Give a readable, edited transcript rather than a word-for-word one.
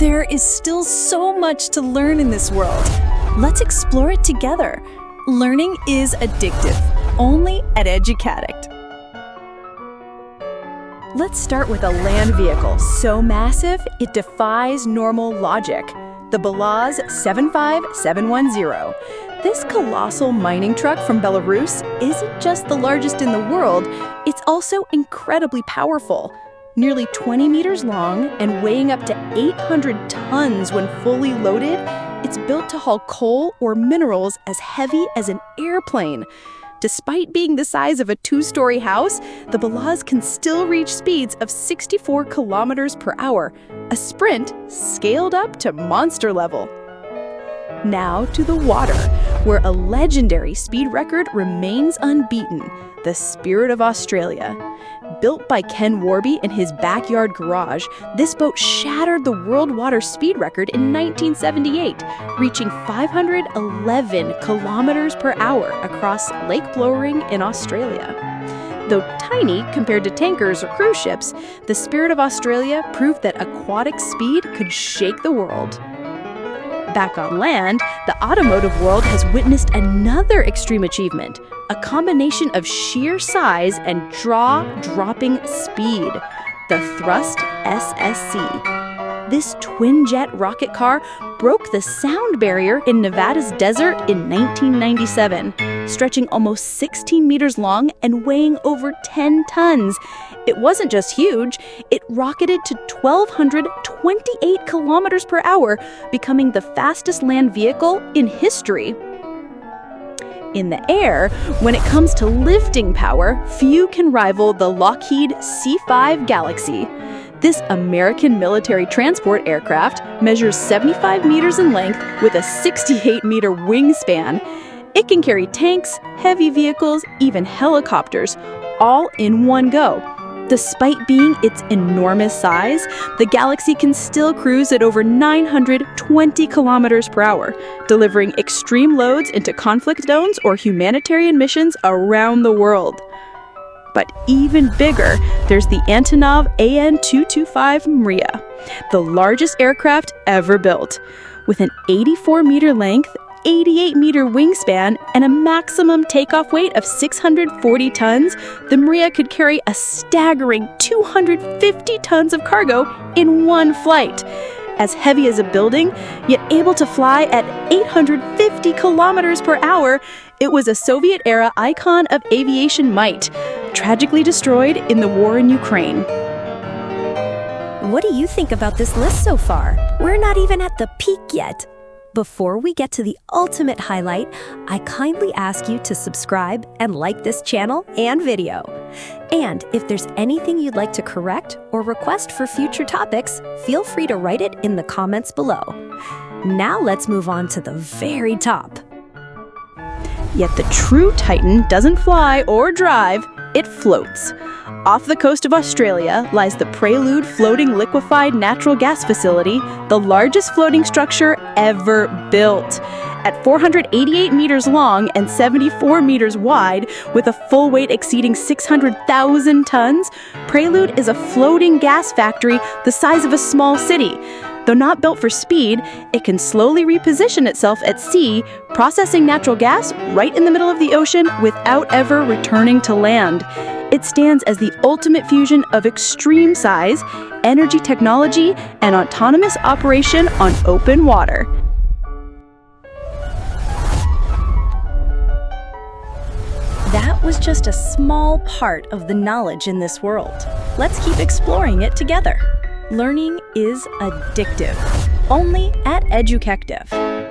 There is still so much to learn in this world. Let's explore it together. Learning is addictive, only at EduCaddict. Let's start with a land vehicle so massive it defies normal logic. The BelAZ 75710. This colossal mining truck from Belarus isn't just the largest in the world, it's also incredibly powerful. Nearly 20 meters long and weighing up to 800 tons when fully loaded, it's built to haul coal or minerals as heavy as an airplane. Despite being the size of a two-story house, the BelAZ can still reach speeds of 64 kilometers per hour, a sprint scaled up to monster level. Now to the water, where a legendary speed record remains unbeaten, the Spirit of Australia. Built by Ken Warby in his backyard garage, this boat shattered the world water speed record in 1978, reaching 511 kilometers per hour across Lake Blowering in Australia. Though tiny compared to tankers or cruise ships, the Spirit of Australia proved that aquatic speed could shake the world. Back on land, the automotive world has witnessed another extreme achievement, a combination of sheer size and jaw-dropping speed, the Thrust SSC. This twin-jet rocket car broke the sound barrier in Nevada's desert in 1997, stretching almost 16 meters long and weighing over 10 tons. It wasn't just huge, it rocketed to 1,228 kilometers per hour, becoming the fastest land vehicle in history. In the air, when it comes to lifting power, few can rival the Lockheed C-5 Galaxy. This American military transport aircraft measures 75 meters in length with a 68-meter wingspan. It can carry tanks, heavy vehicles, even helicopters, all in one go. Despite being its enormous size, the Galaxy can still cruise at over 920 kilometers per hour, delivering extreme loads into conflict zones or humanitarian missions around the world. But even bigger, there's the Antonov AN-225 Mriya, the largest aircraft ever built. With an 84-meter length, 88-meter wingspan, and a maximum takeoff weight of 640 tons, the Mriya could carry a staggering 250 tons of cargo in one flight. As heavy as a building, yet able to fly at 850 kilometers per hour, it was a Soviet-era icon of aviation might, tragically destroyed in the war in Ukraine. What do you think about this list so far? We're not even at the peak yet. Before we get to the ultimate highlight, I kindly ask you to subscribe and like this channel and video. And if there's anything you'd like to correct or request for future topics, feel free to write it in the comments below. Now let's move on to the very top. Yet the true Titan doesn't fly or drive, it floats. Off the coast of Australia lies the Prelude Floating Liquefied Natural Gas Facility, the largest floating structure ever built. At 488 meters long and 74 meters wide, with a full weight exceeding 600,000 tons, Prelude is a floating gas factory the size of a small city. Though not built for speed, it can slowly reposition itself at sea, processing natural gas right in the middle of the ocean without ever returning to land. It stands as the ultimate fusion of extreme size, energy technology, and autonomous operation on open water. That was just a small part of the knowledge in this world. Let's keep exploring it together. Learning is addictive, only at EduCaddict.